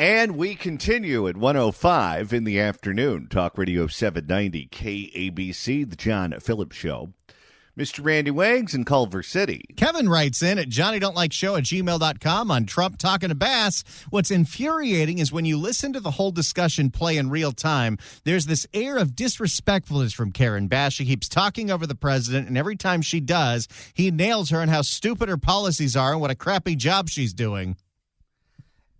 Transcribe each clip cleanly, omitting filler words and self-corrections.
And we continue at 1:05 in the afternoon. Talk Radio 790 KABC, the John Phillips Show. Mr. Randy Wags in Culver City. Kevin writes in at johnnydontlikeshow@gmail.com on Trump talking to Bass. What's infuriating is when you listen to the whole discussion play in real time, there's this air of disrespectfulness from Karen Bass. She keeps talking over the president, and every time she does, he nails her on how stupid her policies are and what a crappy job she's doing.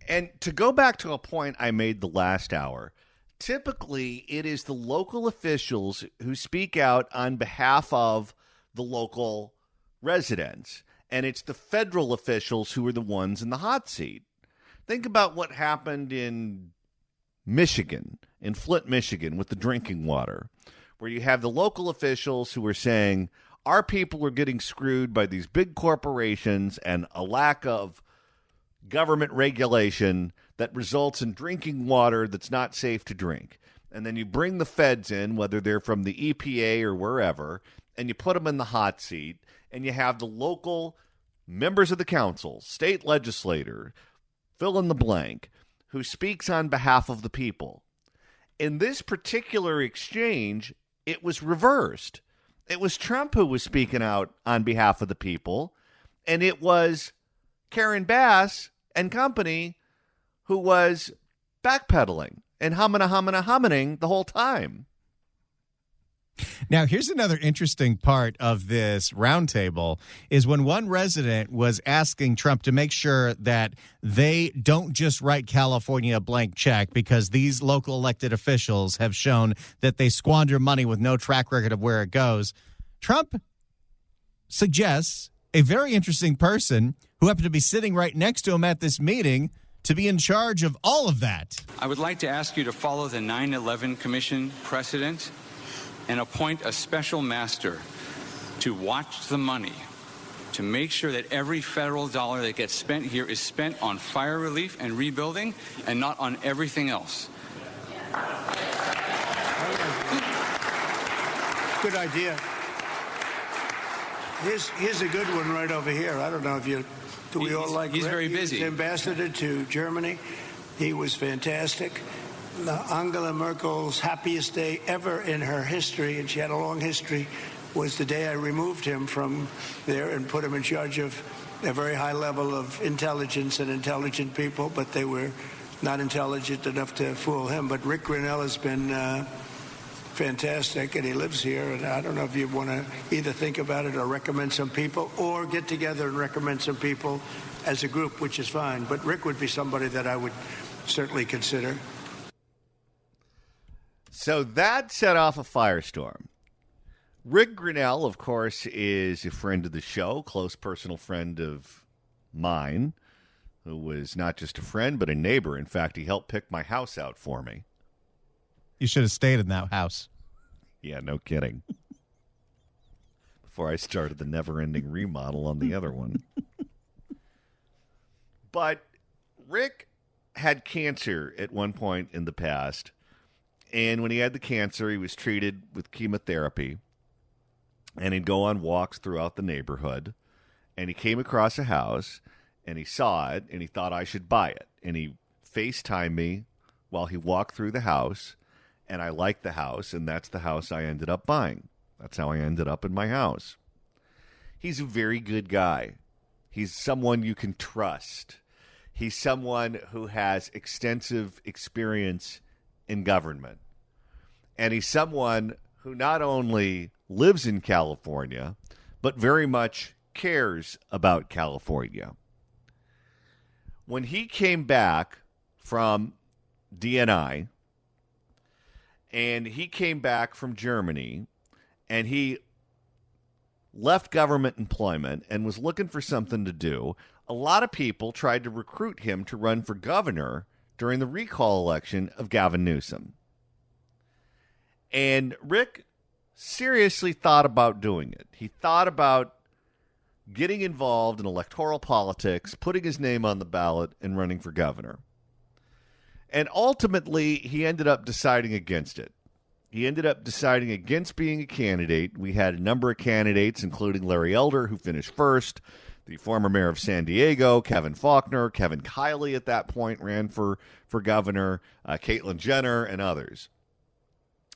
And to go back to a point I made the last hour, typically it is the local officials who speak out on behalf of the local residents, and it's the federal officials who are the ones in the hot seat. Think about what happened in Michigan, in Flint, Michigan, with the drinking water, where you have the local officials who are saying, our people are getting screwed by these big corporations and a lack of government regulation that results in drinking water that's not safe to drink. And then you bring the feds in, whether they're from the EPA or wherever, and you put them in the hot seat, and you have the local members of the council, state legislator, fill in the blank, who speaks on behalf of the people. In this particular exchange, it was reversed. It was Trump who was speaking out on behalf of the people, and it was Karen Bass and company who was backpedaling and humming the whole time. Now, here's another interesting part of this roundtable is when one resident was asking Trump to make sure that they don't just write California a blank check because these local elected officials have shown that they squander money with no track record of where it goes. Trump suggests a very interesting person who happened to be sitting right next to him at this meeting to be in charge of all of that. I would like to ask you to follow the 9/11 Commission precedent and appoint a special master to watch the money, to make sure that every federal dollar that gets spent here is spent on fire relief and rebuilding and not on everything else. Good idea. Here's a good one right over here. I don't know if you... Do we all like... He's very busy. He was ambassador to Germany. He was fantastic. Angela Merkel's happiest day ever in her history, and she had a long history, was the day I removed him from there and put him in charge of a very high level of intelligence and intelligent people, but they were not intelligent enough to fool him. But RIc Grenell has been fantastic, and he lives here, and I don't know if you want to either think about it or recommend some people or get together and recommend some people as a group, which is fine. But Rick would be somebody that I would certainly consider. So that set off a firestorm. RIc Grenell, of course, is a friend of the show, close personal friend of mine, who was not just a friend, but a neighbor. In fact, he helped pick my house out for me. You should have stayed in that house. Yeah, no kidding. Before I started the never-ending remodel on the other one. But Rick had cancer at one point in the past. And when he had the cancer, he was treated with chemotherapy. And he'd go on walks throughout the neighborhood. And he came across a house, and he saw it, and he thought I should buy it. And he FaceTimed me while he walked through the house. And I liked the house, and that's the house I ended up buying. That's how I ended up in my house. He's a very good guy. He's someone you can trust. He's someone who has extensive experience in government. And he's someone who not only lives in California, but very much cares about California. When he came back from DNI, and he came back from Germany, and he left government employment and was looking for something to do, a lot of people tried to recruit him to run for governor during the recall election of Gavin Newsom. And Rick seriously thought about doing it. He thought about getting involved in electoral politics, putting his name on the ballot, and running for governor. And ultimately, he ended up deciding against it. He ended up deciding against being a candidate. We had a number of candidates, including Larry Elder, who finished first. the former mayor of San Diego, Kevin Faulconer, Kevin Kiley at that point ran for governor, Caitlyn Jenner, and others.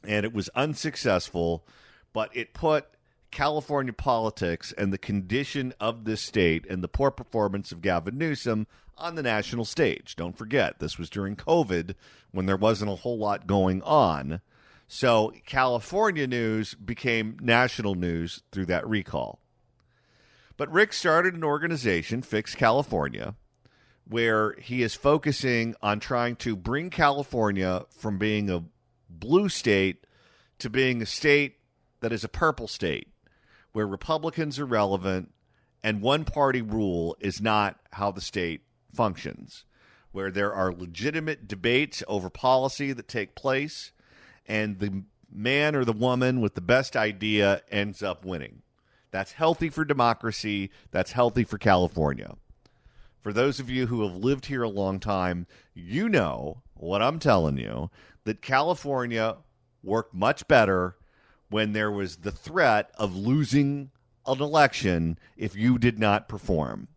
And it was unsuccessful, but it put California politics and the condition of this state and the poor performance of Gavin Newsom on the national stage. Don't forget, this was during COVID when there wasn't a whole lot going on. So California news became national news through that recall. But Rick started an organization, Fix California, where he is focusing on trying to bring California from being a blue state to being a state that is a purple state, where Republicans are relevant and one-party rule is not how the state functions, where there are legitimate debates over policy that take place, and the man or the woman with the best idea ends up winning. That's healthy for democracy. That's healthy for California. For those of you who have lived here a long time, you know what I'm telling you, that California worked much better when there was the threat of losing an election if you did not perform.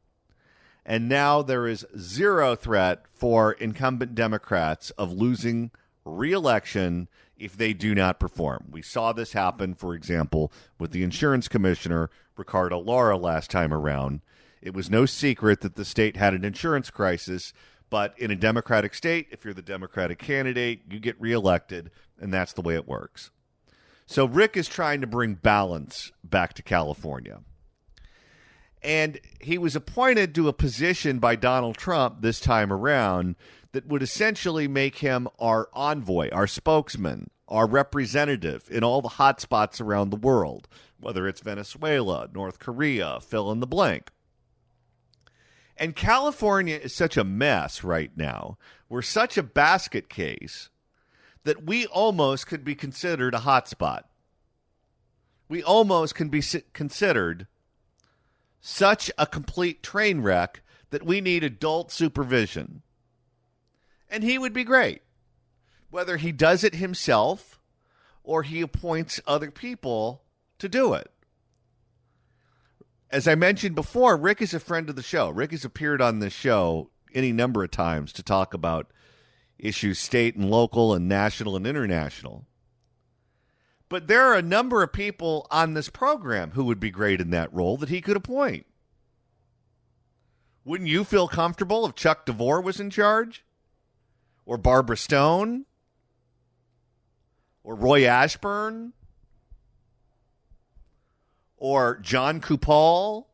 And now there is zero threat for incumbent Democrats of losing re-election if they do not perform. We saw this happen, for example, with the insurance commissioner, Ricardo Lara, last time around. It was no secret that the state had an insurance crisis, but in a Democratic state, if you're the Democratic candidate, you get reelected, and that's the way it works. So Rick is trying to bring balance back to California. And he was appointed to a position by Donald Trump this time around that would essentially make him our envoy, our spokesman, our representative in all the hot spots around the world, whether it's Venezuela, North Korea, fill in the blank. And California is such a mess right now. We're such a basket case that we almost could be considered a hotspot. We almost can be considered such a complete train wreck that we need adult supervision. And he would be great, whether he does it himself or he appoints other people to do it. As I mentioned before, Rick is a friend of the show. Rick has appeared on this show any number of times to talk about issues state and local and national and international. But there are a number of people on this program who would be great in that role that he could appoint. Wouldn't you feel comfortable if Chuck DeVore was in charge? Or Barbara Stone? Or Roy Ashburn? Or John Kupal?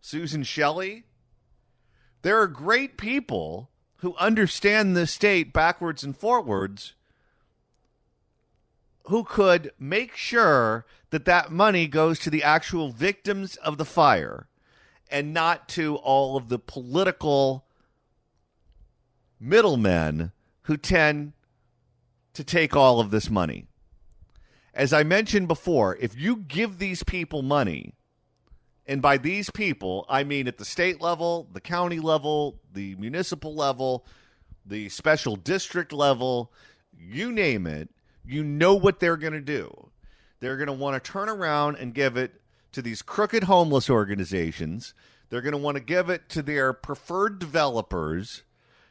Susan Shelley? There are great people who understand this state backwards and forwards who could make sure that that money goes to the actual victims of the fire and not to all of the political middlemen who tend to take all of this money. As I mentioned before, if you give these people money, and by these people, I mean at the state level, the county level, the municipal level, the special district level, you name it, you know what they're going to do. They're going to want to turn around and give it to these crooked homeless organizations. They're going to want to give it to their preferred developers.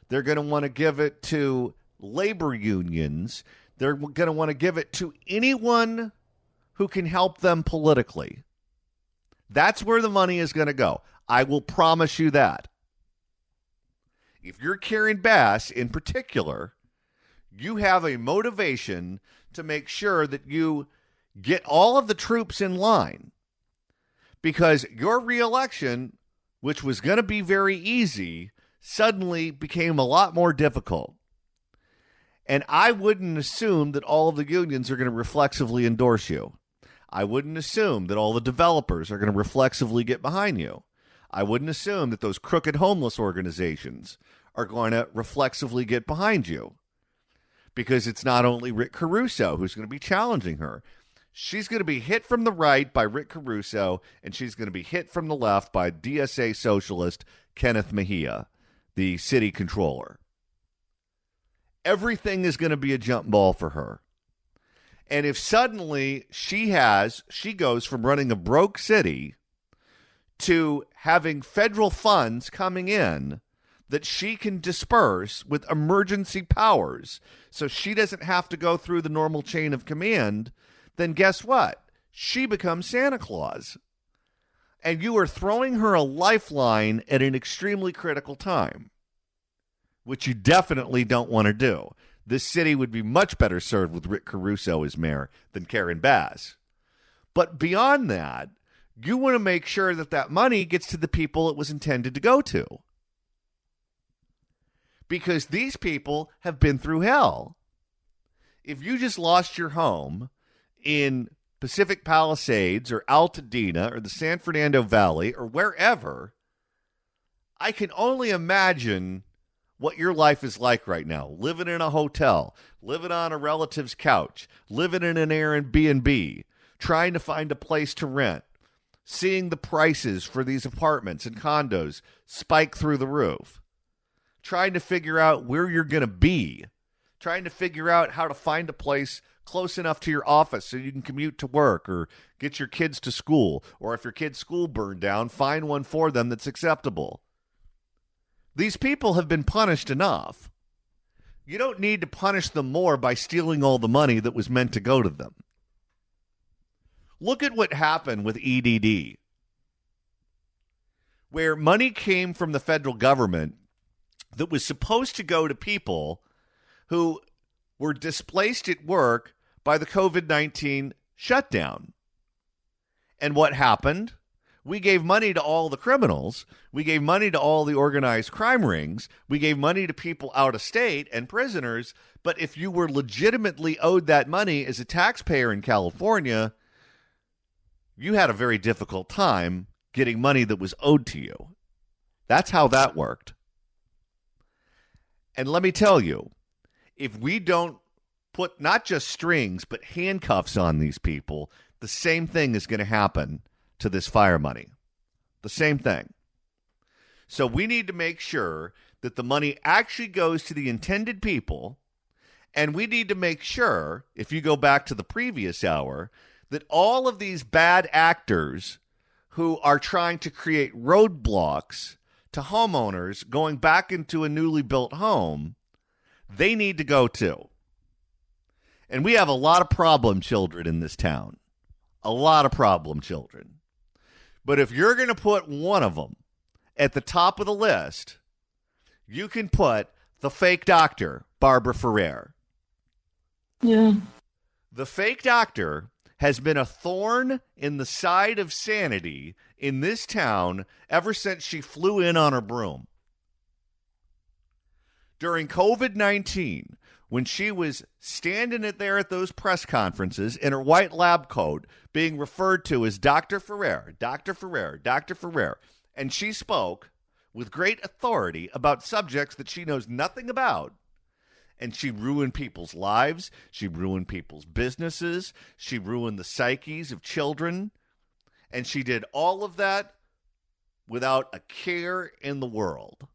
They're going to want to give it to labor unions. They're going to want to give it to anyone who can help them politically. That's where the money is going to go. I will promise you that. If you're Karen Bass in particular, you have a motivation to make sure that you get all of the troops in line, because your reelection, which was going to be very easy, suddenly became a lot more difficult. And I wouldn't assume that all of the unions are going to reflexively endorse you. I wouldn't assume that all the developers are going to reflexively get behind you. I wouldn't assume that those crooked homeless organizations are going to reflexively get behind you. Because it's not only RIc Caruso who's going to be challenging her. She's going to be hit from the right by RIc Caruso, and she's going to be hit from the left by DSA socialist Kenneth Mejia, the city controller. Everything is going to be a jump ball for her. And if suddenly she goes from running a broke city to having federal funds coming in that she can disperse with emergency powers so she doesn't have to go through the normal chain of command, then guess what? She becomes Santa Claus. And you are throwing her a lifeline at an extremely critical time, which you definitely don't want to do. This city would be much better served with Rick Caruso as mayor than Karen Bass. But beyond that, you want to make sure that that money gets to the people it was intended to go to. Because these people have been through hell. If you just lost your home in Pacific Palisades or Altadena or the San Fernando Valley or wherever, I can only imagine what your life is like right now. Living in a hotel, living on a relative's couch, living in an Airbnb, trying to find a place to rent, seeing the prices for these apartments and condos spike through the roof, trying to figure out where you're going to be, trying to figure out how to find a place close enough to your office so you can commute to work or get your kids to school, or if your kid's school burned down, find one for them that's acceptable. These people have been punished enough. You don't need to punish them more by stealing all the money that was meant to go to them. Look at what happened with EDD, where money came from the federal government that was supposed to go to people who were displaced at work by the COVID-19 shutdown. And what happened? We gave money to all the criminals. We gave money to all the organized crime rings. We gave money to people out of state and prisoners. But if you were legitimately owed that money as a taxpayer in California, you had a very difficult time getting money that was owed to you. That's how that worked. And let me tell you, if we don't put not just strings, but handcuffs on these people, the same thing is going to happen to this fire money. The same thing. So we need to make sure that the money actually goes to the intended people, and we need to make sure, if you go back to the previous hour, that all of these bad actors who are trying to create roadblocks to homeowners going back into a newly built home, they need to go too. And we have a lot of problem children in this town. A lot of problem children. But if you're going to put one of them at the top of the list, you can put the fake doctor, Barbara Ferrer. Yeah. The fake doctor has been a thorn in the side of sanity in this town ever since she flew in on her broom. During COVID-19, when she was standing there at those press conferences in her white lab coat, being referred to as Dr. Ferrer, Dr. Ferrer, Dr. Ferrer, and she spoke with great authority about subjects that she knows nothing about, and she ruined people's lives, she ruined people's businesses, she ruined the psyches of children, and she did all of that without a care in the world.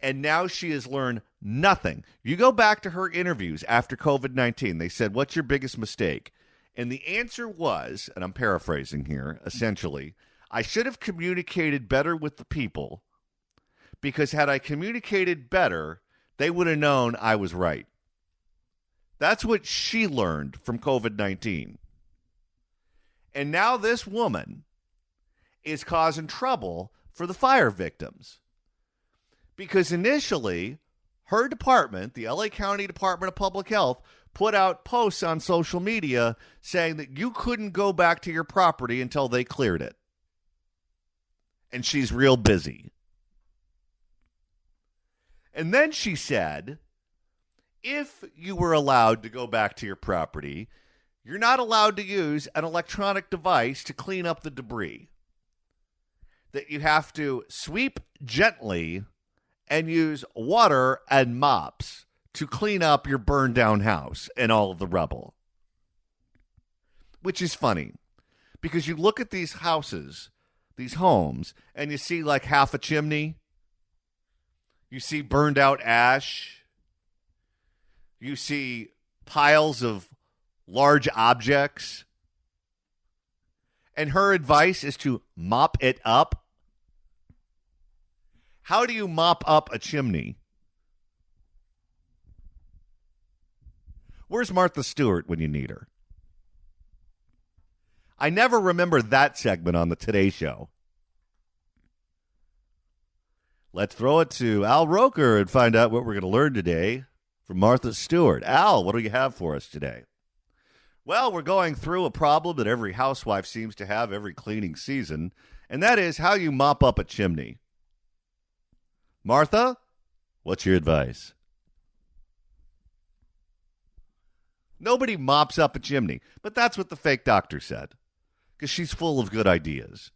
And now she has learned nothing. You go back to her interviews after COVID-19. They said, what's your biggest mistake? And the answer was, and I'm paraphrasing here, essentially, I should have communicated better with the people, because had I communicated better, they would have known I was right. That's what she learned from COVID-19. And now this woman is causing trouble for the fire victims. Because initially, her department, the LA County Department of Public Health, put out posts on social media saying that you couldn't go back to your property until they cleared it. And she's real busy. And then she said, if you were allowed to go back to your property, you're not allowed to use an electronic device to clean up the debris. That you have to sweep gently and use water and mops to clean up your burned down house and all of the rubble. Which is funny, because you look at these houses, these homes, and you see like half a chimney. You see burned out ash. You see piles of large objects. And her advice is to mop it up. How do you mop up a chimney? Where's Martha Stewart when you need her? I never remember that segment on the Today Show. Let's throw it to Al Roker and find out what we're going to learn today from Martha Stewart. Al, what do you have for us today? Well, we're going through a problem that every housewife seems to have every cleaning season, and that is how you mop up a chimney. Martha, what's your advice? Nobody mops up a chimney, but that's what the fake doctor said, because she's full of good ideas.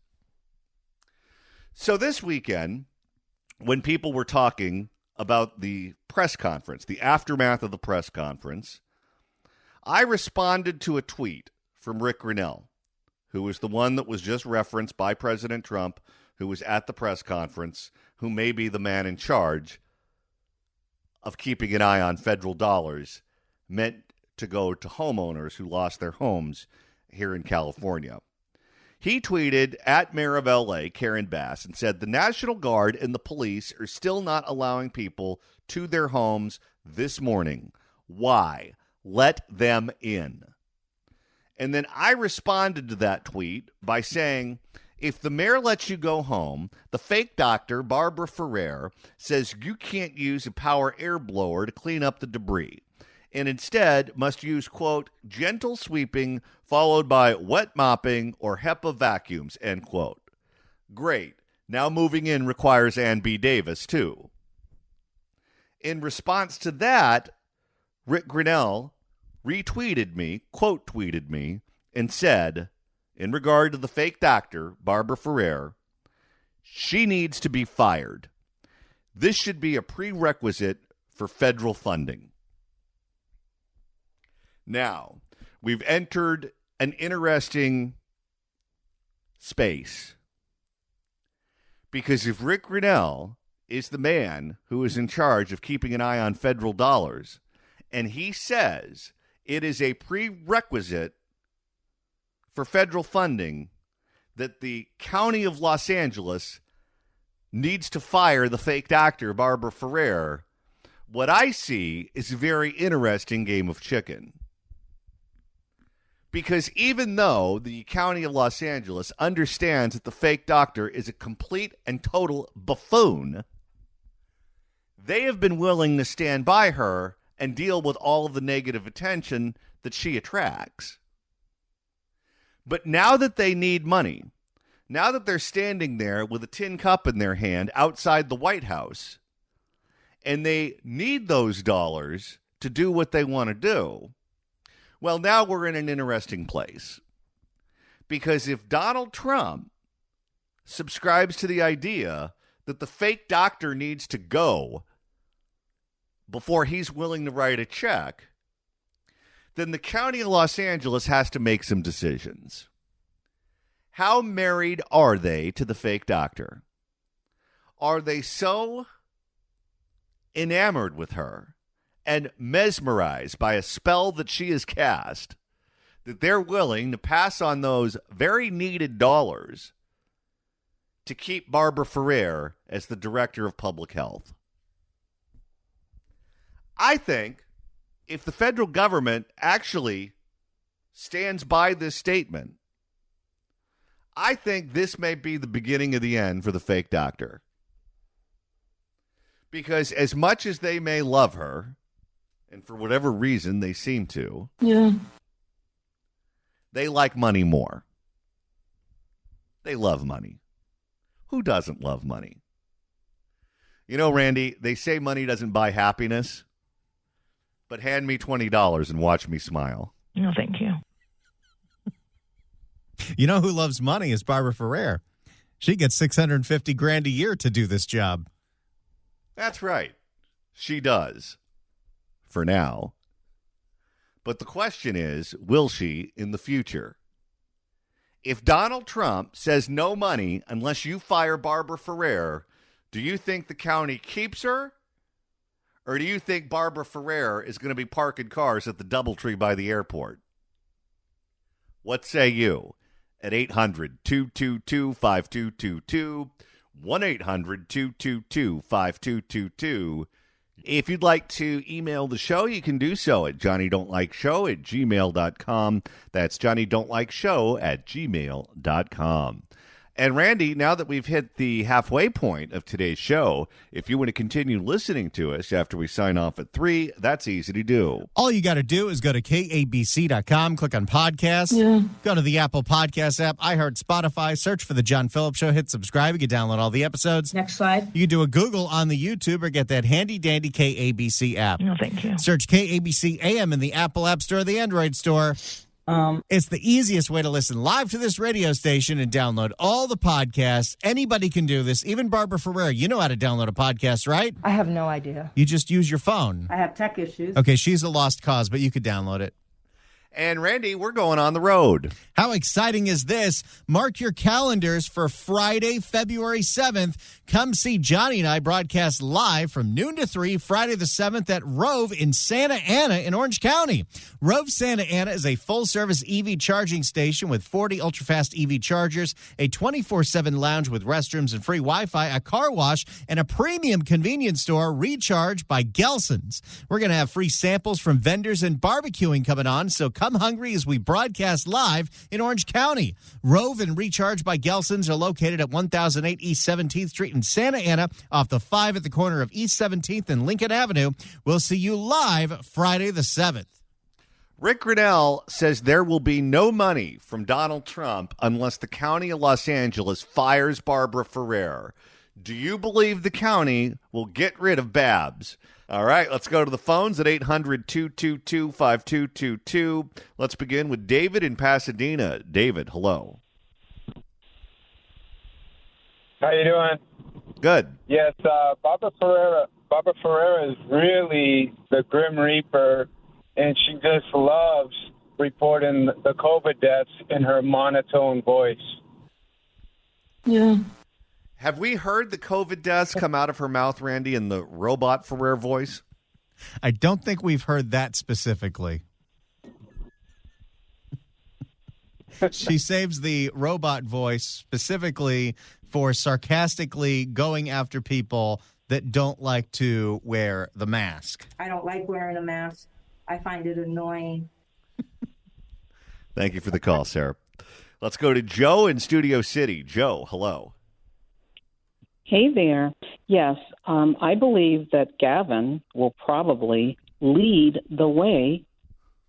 So this weekend, when people were talking about the press conference, the aftermath of the press conference, I responded to a tweet from RIc Grenell, who was the one that was just referenced by President Trump, who was at the press conference, who may be the man in charge of keeping an eye on federal dollars meant to go to homeowners who lost their homes here in California. He tweeted at Mayor of L.A., Karen Bass, and said, the National Guard and the police are still not allowing people to their homes this morning. Why? Let them in. And then I responded to that tweet by saying, if the mayor lets you go home, the fake doctor, Barbara Ferrer, says you can't use a power air blower to clean up the debris, and instead must use, quote, gentle sweeping followed by wet mopping or HEPA vacuums, end quote. Great. Now moving in requires Ann B. Davis, too. In response to that, RIc Grenell retweeted me, quote tweeted me, and said, in regard to the fake doctor, Barbara Ferrer, she needs to be fired. This should be a prerequisite for federal funding. Now, we've entered an interesting space. Because if RIc Grenell is the man who is in charge of keeping an eye on federal dollars, and he says it is a prerequisite for federal funding that the county of Los Angeles needs to fire the fake doctor, Barbara Ferrer, what I see is a very interesting game of chicken. Because even though the county of Los Angeles understands that the fake doctor is a complete and total buffoon, they have been willing to stand by her and deal with all of the negative attention that she attracts. But now that they need money, now that they're standing there with a tin cup in their hand outside the White House, and they need those dollars to do what they want to do, well, now we're in an interesting place. Because if Donald Trump subscribes to the idea that the fake doctor needs to go before he's willing to write a check, then the county of Los Angeles has to make some decisions. How married are they to the fake doctor? Are they so enamored with her and mesmerized by a spell that she has cast that they're willing to pass on those very needed dollars to keep Barbara Ferrer as the director of public health? I think if the federal government actually stands by this statement, I think this may be the beginning of the end for the fake doctor. Because as much as they may love her, and for whatever reason they seem to, they like money more. They love money. Who doesn't love money? You know, Randy, they say money doesn't buy happiness, but hand me $20 and watch me smile. No, thank you. You know who loves money is Barbara Ferrer. She gets $650,000 a year to do this job. That's right. She does. For now. But the question is, will she in the future? If Donald Trump says no money unless you fire Barbara Ferrer, do you think the county keeps her? Or do you think Barbara Ferrer is going to be parking cars at the DoubleTree by the airport? What say you? at 800-222-5222, 1-800-222-5222. If you'd like to email the show, you can do so at johnnydon'tlikeshow@gmail.com. That's johnnydon'tlikeshow@gmail.com. And Randy, now that we've hit the halfway point of today's show, if you want to continue listening to us after we sign off at 3, that's easy to do. All you got to do is go to KABC.com, click on podcasts, go to the Apple Podcast app, iHeart, Spotify, search for The John Phillips Show, hit subscribe. You can download all the episodes. Next slide. You can do a Google on the YouTube or get that handy-dandy KABC app. No, thank you. Search KABC AM in the Apple App Store or the Android Store. It's the easiest way to listen live to this radio station and download all the podcasts. Anybody can do this, even Barbara Ferrer. You know how to download a podcast, right? I have no idea. You just use your phone. I have tech issues. Okay, she's a lost cause, but you could download it. And Randy, we're going on the road. How exciting is this? Mark your calendars for Friday, February 7th. Come see Johnny and I broadcast live from noon to 3, Friday the 7th at Rove in Santa Ana in Orange County. Rove Santa Ana is a full-service EV charging station with 40 ultra-fast EV chargers, a 24/7 lounge with restrooms and free Wi-Fi, a car wash, and a premium convenience store, Recharge by Gelson's. We're going to have free samples from vendors and barbecuing coming on, so come hungry as we broadcast live in Orange County. Rove and Recharge by Gelson's are located at 1008 East 17th Street in Santa Ana, off the 5 at the corner of East 17th and Lincoln Avenue. We'll see you live Friday the 7th. RIc Grenell says there will be no money from Donald Trump unless the county of Los Angeles fires Barbara Ferrer. Do you believe the county will get rid of Babs? All right, let's go to the phones at 800-222-5222. Let's begin with David in Pasadena. David, hello. How you doing? Good. Yes, Barbara Ferrer is really the Grim Reaper, and she just loves reporting the COVID deaths in her monotone voice. Yeah. Have we heard the COVID deaths come out of her mouth, Randy, in the robot Ferrer voice? I don't think we've heard that specifically. She saves the robot voice specifically for sarcastically going after people that don't like to wear the mask. I don't like wearing a mask. I find it annoying. Thank you for the call, Sarah. Let's go to Joe in Studio City. Joe, hello. Hey there. Yes, I believe that Gavin will probably lead the way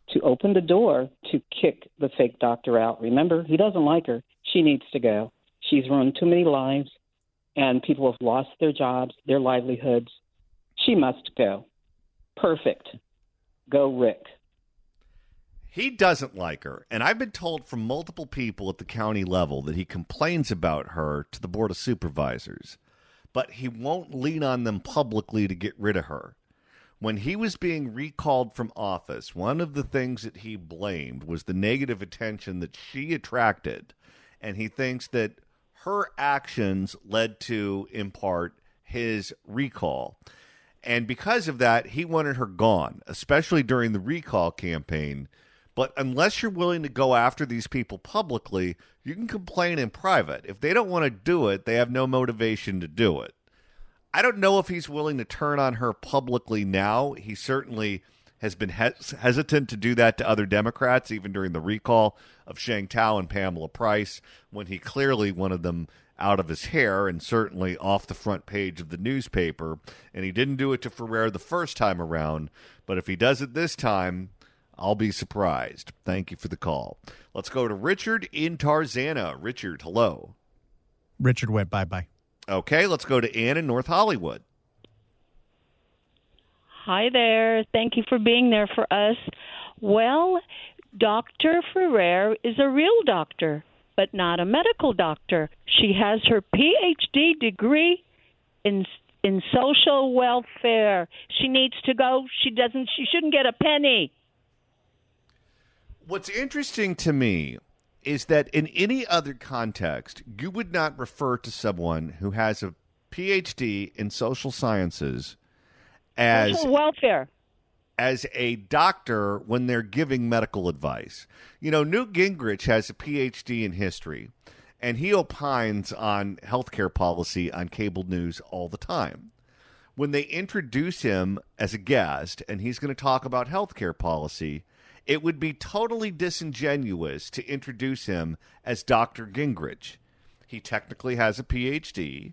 to open the door to kick the fake doctor out. Remember, he doesn't like her. She needs to go. She's ruined too many lives, and people have lost their jobs, their livelihoods. She must go. Perfect. Go, Rick. He doesn't like her, and I've been told from multiple people at the county level that he complains about her to the Board of Supervisors, but he won't lean on them publicly to get rid of her. When he was being recalled from office, one of the things that he blamed was the negative attention that she attracted, and he thinks that her actions led to, in part, his recall. And because of that, he wanted her gone, especially during the recall campaign. But unless you're willing to go after these people publicly, you can complain in private. If they don't want to do it, they have no motivation to do it. I don't know if he's willing to turn on her publicly now. He certainly has been hesitant to do that to other Democrats, even during the recall of Shang Tao and Pamela Price, when he clearly wanted them out of his hair and certainly off the front page of the newspaper. And he didn't do it to Ferrer the first time around. But if he does it this time, I'll be surprised. Thank you for the call. Let's go to Richard in Tarzana. Richard, hello. Richard went bye-bye. Okay, let's go to Ann in North Hollywood. Hi there. Thank you for being there for us. Well, Dr. Ferrer is a real doctor, but not a medical doctor. She has her PhD degree in social welfare. She needs to go. She shouldn't get a penny. What's interesting to me is that in any other context, you would not refer to someone who has a PhD in social sciences as social welfare. as a doctor when they're giving medical advice. You know, Newt Gingrich has a PhD in history, and he opines on healthcare policy on cable news all the time. When they introduce him as a guest and he's going to talk about healthcare policy, it would be totally disingenuous to introduce him as Dr. Gingrich. He technically has a PhD.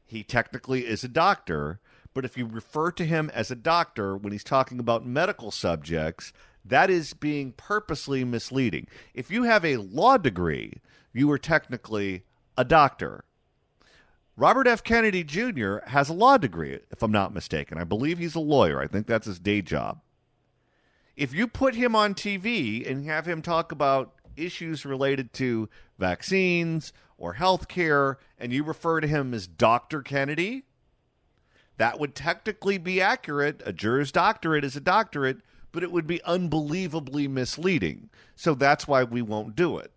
He technically is a doctor. But if you refer to him as a doctor when he's talking about medical subjects, that is being purposely misleading. If you have a law degree, you are technically a doctor. Robert F. Kennedy Jr. has a law degree, if I'm not mistaken. I believe he's a lawyer. I think that's his day job. If you put him on TV and have him talk about issues related to vaccines or health care, and you refer to him as Dr. Kennedy, that would technically be accurate. A Juris Doctorate is a doctorate, but it would be unbelievably misleading. So that's why we won't do it.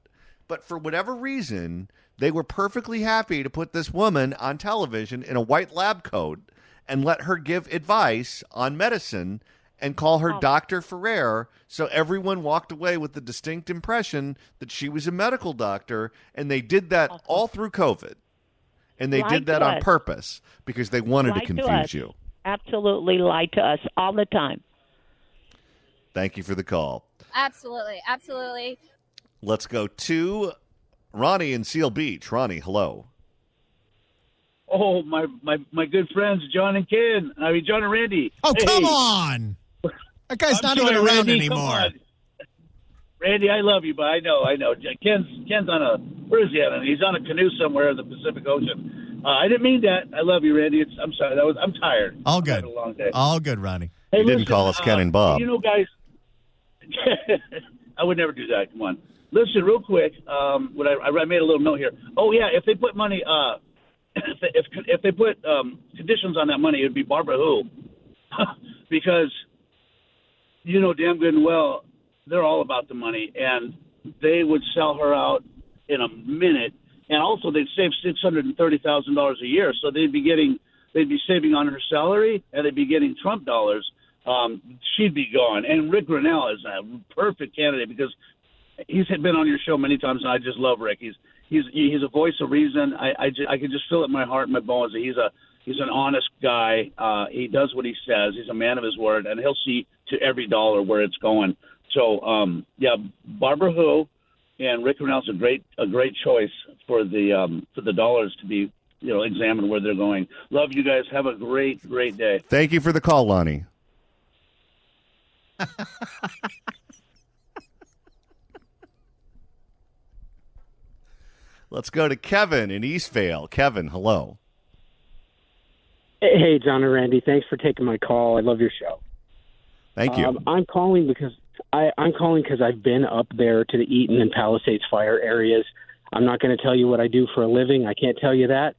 But for whatever reason, they were perfectly happy to put this woman on television in a white lab coat and let her give advice on medicine and call her Dr. Ferrer, so everyone walked away with the distinct impression that she was a medical doctor, and they did that all through COVID. And they did that on purpose because they wanted to confuse you. Absolutely lied to us all the time. Thank you for the call. Absolutely. Absolutely. Let's go to Ronnie in Seal Beach. Ronnie, hello. Oh, my good friends, John and Ken. I mean, John and Randy. Oh, come on. That guy's not even around Randy, anymore. Randy, I love you, but I know. Ken's on a, where is he at? He's on a canoe somewhere in the Pacific Ocean. I didn't mean that. I love you, Randy. I'm sorry. I'm tired. All good. I've had a long day. All good, Ronnie. Hey, you didn't call us Ken and Bob. You know, guys, I would never do that. Come on. Listen, real quick. I made a little note here. Oh yeah, if they put money, if they put conditions on that money, it would be Barbara Who, because you know damn good and well they're all about the money, and they would sell her out in a minute. And also, they'd save $630,000 a year, so they'd be saving on her salary, and they'd be getting Trump dollars. She'd be gone. And RIc Grenell is a perfect candidate because he's been on your show many times, and I just love Rick. He's a voice of reason. I can just feel it in my heart and my bones that he's an honest guy. He does what he says. He's a man of his word, and he'll see to every dollar where it's going. So, Barbara Who and RIc Grenell's a great choice for the dollars to be examined where they're going. Love you guys. Have a great day. Thank you for the call, Lonnie. Let's go to Kevin in Eastvale. Kevin, hello. Hey, John and Randy. Thanks for taking my call. I love your show. Thank you. I'm calling because I've been up there to the Eaton and Palisades fire areas. I'm not going to tell you what I do for a living. I can't tell you that.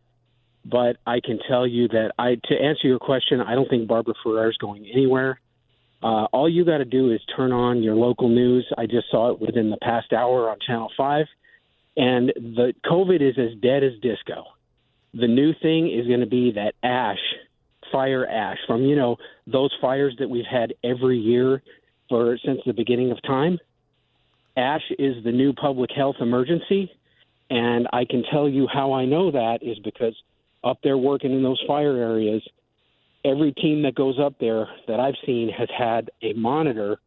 But I can tell you that to answer your question, I don't think Barbara Ferrer is going anywhere. All you got to do is turn on your local news. I just saw it within the past hour on Channel 5. And the COVID is as dead as disco. The new thing is going to be that fire ash from, those fires that we've had every year since the beginning of time. Ash is the new public health emergency. And I can tell you how I know that is because up there working in those fire areas, every team that goes up there that I've seen has had a monitor,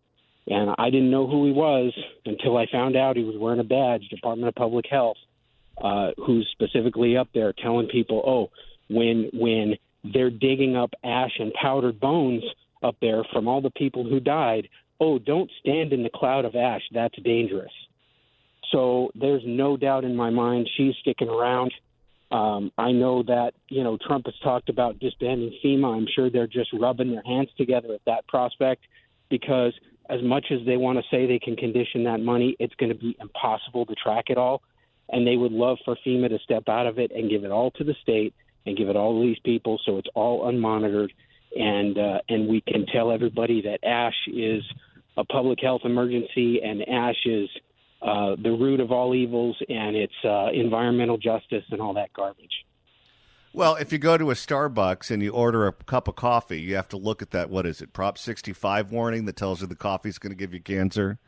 and I didn't know who he was until I found out he was wearing a badge, Department of Public Health, who's specifically up there telling people, when they're digging up ash and powdered bones up there from all the people who died, don't stand in the cloud of ash. That's dangerous. So there's no doubt in my mind she's sticking around. I know that, Trump has talked about disbanding FEMA. I'm sure they're just rubbing their hands together at that prospect because as much as they want to say they can condition that money, it's going to be impossible to track it all. And they would love for FEMA to step out of it and give it all to the state and give it all to these people so it's all unmonitored. And we can tell everybody that ash is a public health emergency and ash is the root of all evils, and it's environmental justice and all that garbage. Well, if you go to a Starbucks and you order a cup of coffee, you have to look at that, what is it, Prop 65 warning that tells you the coffee's going to give you cancer?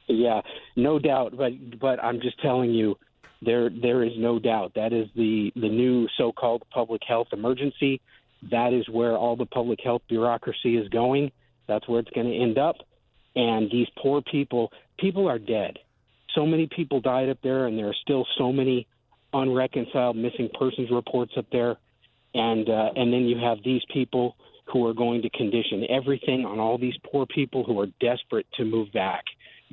Yeah, no doubt. But I'm just telling you, there is no doubt. That is the new so-called public health emergency. That is where all the public health bureaucracy is going. That's where it's going to end up. And these poor people are dead. So many people died up there, and there are still so many unreconciled missing persons reports up there. And then you have these people who are going to condition everything on all these poor people who are desperate to move back.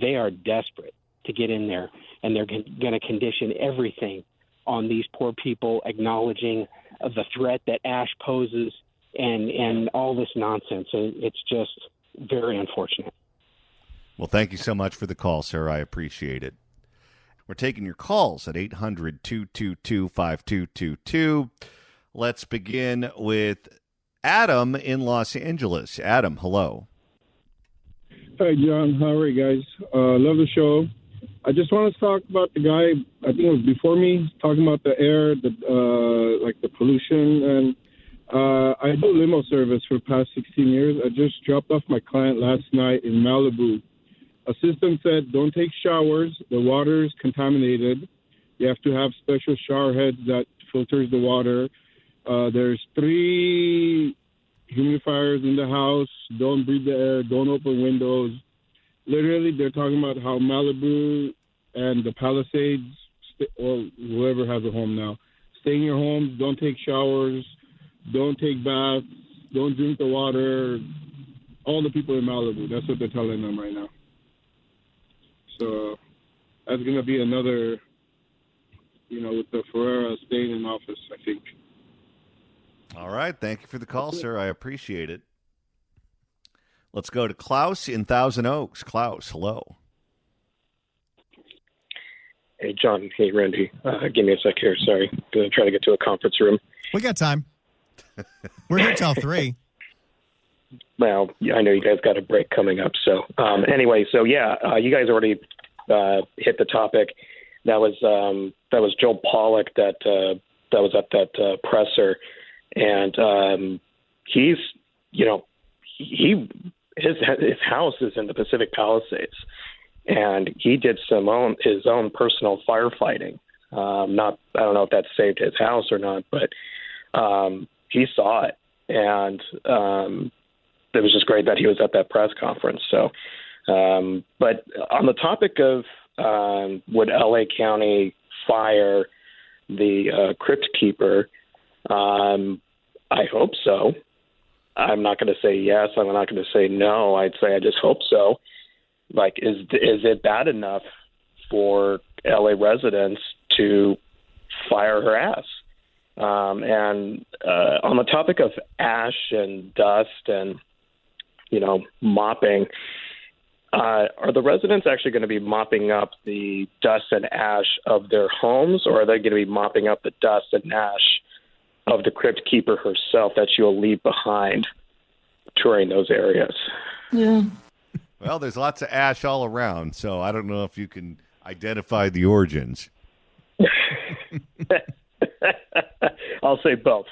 They are desperate to get in there, and they're going to condition everything on these poor people, acknowledging the threat that ash poses and all this nonsense. It's just very unfortunate. Well, thank you so much for the call, sir. I appreciate it. We're taking your calls at 800-222-5222. Let's begin with Adam in Los Angeles. Adam, hello. Hi, John. How are you guys? Love the show. I just want to talk about the guy, I think it was before me, talking about the air, like the pollution. And I do limo service for the past 16 years. I just dropped off my client last night in Malibu. A system said, don't take showers. The water is contaminated. You have to have special shower heads that filters the water. There's 3 humidifiers in the house. Don't breathe the air. Don't open windows. Literally, they're talking about how Malibu and the Palisades, or whoever has a home now, stay in your homes. Don't take showers. Don't take baths. Don't drink the water. All the people in Malibu. That's what they're telling them right now. So that's going to be another, with the Ferrer staying in office, I think. All right. Thank you for the call, sir. I appreciate it. Let's go to Klaus in Thousand Oaks. Klaus, hello. Hey, John. Hey, Randy. Give me a sec here. Sorry. Going to try to get to a conference room. We got time. We're here till 3. Well, I know you guys got a break coming up. So anyway, you guys already hit the topic. That was Joel Pollack that was at that presser, and his house is in the Pacific Palisades, and he did his own personal firefighting. I don't know if that saved his house or not, but he saw it, and it was just great that he was at that press conference. So, but on the topic of would LA County fire the crypt keeper, I hope so. I'm not going to say yes. I'm not going to say no. I'd say I just hope so. Like, is it bad enough for LA residents to fire her ass? And on the topic of ash and dust and mopping, are the residents actually going to be mopping up the dust and ash of their homes, or are they going to be mopping up the dust and ash of the crypt keeper herself that she'll leave behind touring those areas? Yeah. Well, there's lots of ash all around, so I don't know if you can identify the origins. I'll say both.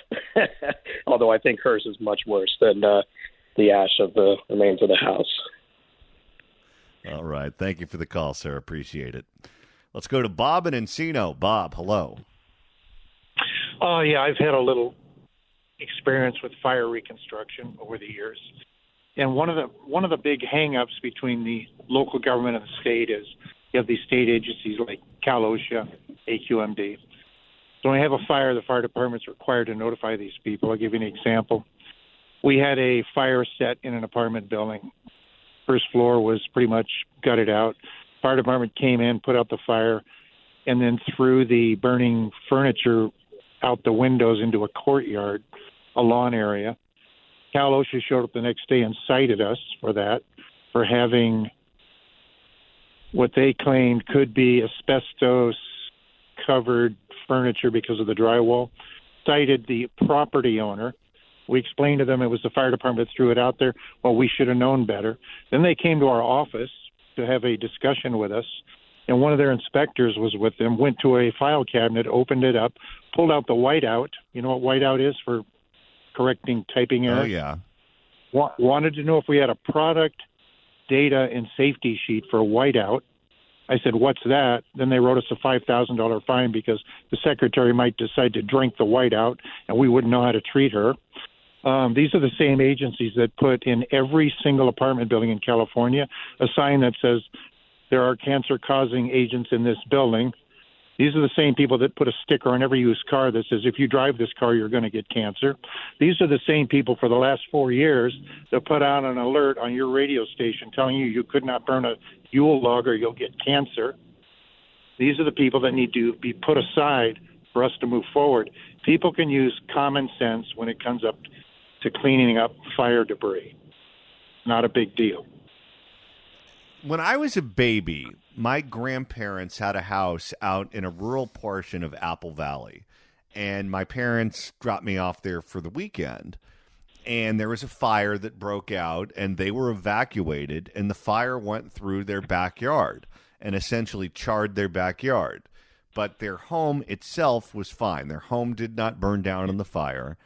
Although I think hers is much worse than the ash of the remains of the house. All right. Thank you for the call, sir. Appreciate it. Let's go to Bob in Encino. Bob, hello. Yeah, I've had a little experience with fire reconstruction over the years. And one of the big hang-ups between the local government and the state is you have these state agencies like Cal OSHA, AQMD. So when we have a fire, the fire department's required to notify these people. I'll give you an example. We had a fire set in an apartment building. First floor was pretty much gutted out. Fire department came in, put out the fire, and then threw the burning furniture out the windows into a courtyard, a lawn area. Cal OSHA showed up the next day and cited us for that, for having what they claimed could be asbestos-covered furniture because of the drywall, cited the property owner. We explained to them it was the fire department that threw it out there. Well, we should have known better. Then they came to our office to have a discussion with us, and one of their inspectors was with them, went to a file cabinet, opened it up, pulled out the whiteout. You know what whiteout is for correcting typing errors? Oh, yeah. Wanted to know if we had a product data and safety sheet for whiteout. I said, what's that? Then they wrote us a $5,000 fine because the secretary might decide to drink the whiteout, and we wouldn't know how to treat her. These are the same agencies that put in every single apartment building in California a sign that says there are cancer-causing agents in this building. These are the same people that put a sticker on every used car that says, if you drive this car, you're going to get cancer. These are the same people for the last 4 years that put out an alert on your radio station telling you could not burn a Yule log or you'll get cancer. These are the people that need to be put aside for us to move forward. People can use common sense when it comes up to cleaning up fire debris. Not a big deal. When I was a baby, my grandparents had a house out in a rural portion of Apple Valley, and my parents dropped me off there for the weekend. And there was a fire that broke out, and they were evacuated, and the fire went through their backyard and essentially charred their backyard. But their home itself was fine. Their home did not burn down in the fire.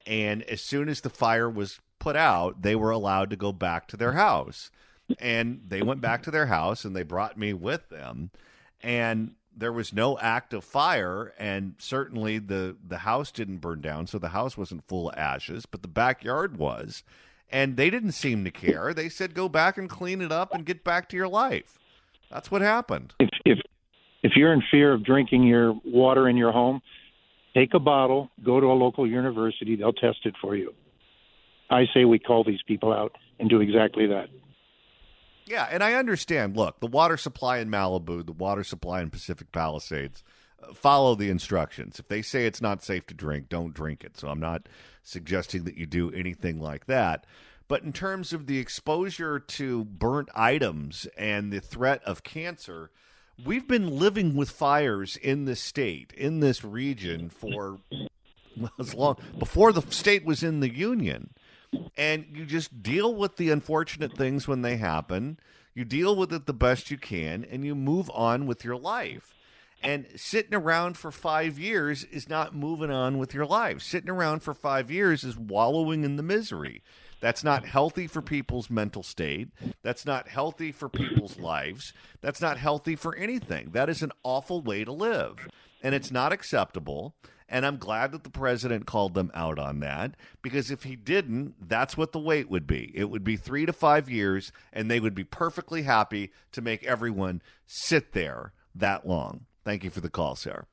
And as soon as the fire was put out, they were allowed to go back to their house. And they went back to their house, and they brought me with them. And there was no active fire, and certainly the house didn't burn down, so the house wasn't full of ashes, but the backyard was. And they didn't seem to care. They said, go back and clean it up and get back to your life. That's what happened. If you're in fear of drinking your water in your home, take a bottle, go to a local university, they'll test it for you. I say we call these people out and do exactly that. Yeah, and I understand. Look, the water supply in Malibu, the water supply in Pacific Palisades, follow the instructions. If they say it's not safe to drink, don't drink it. So I'm not suggesting that you do anything like that. But in terms of the exposure to burnt items and the threat of cancer, we've been living with fires in this state, in this region for as long before the state was in the union. And you just deal with the unfortunate things when they happen. You deal with it the best you can, and you move on with your life. And sitting around for 5 years is not moving on with your life. Sitting around for 5 years is wallowing in the misery. That's not healthy for people's mental state. That's not healthy for people's lives. That's not healthy for anything. That is an awful way to live, and it's not acceptable. And I'm glad that the president called them out on that, because if he didn't, that's what the wait would be. It would be 3 to 5 years, and they would be perfectly happy to make everyone sit there that long. Thank you for the call, Sarah.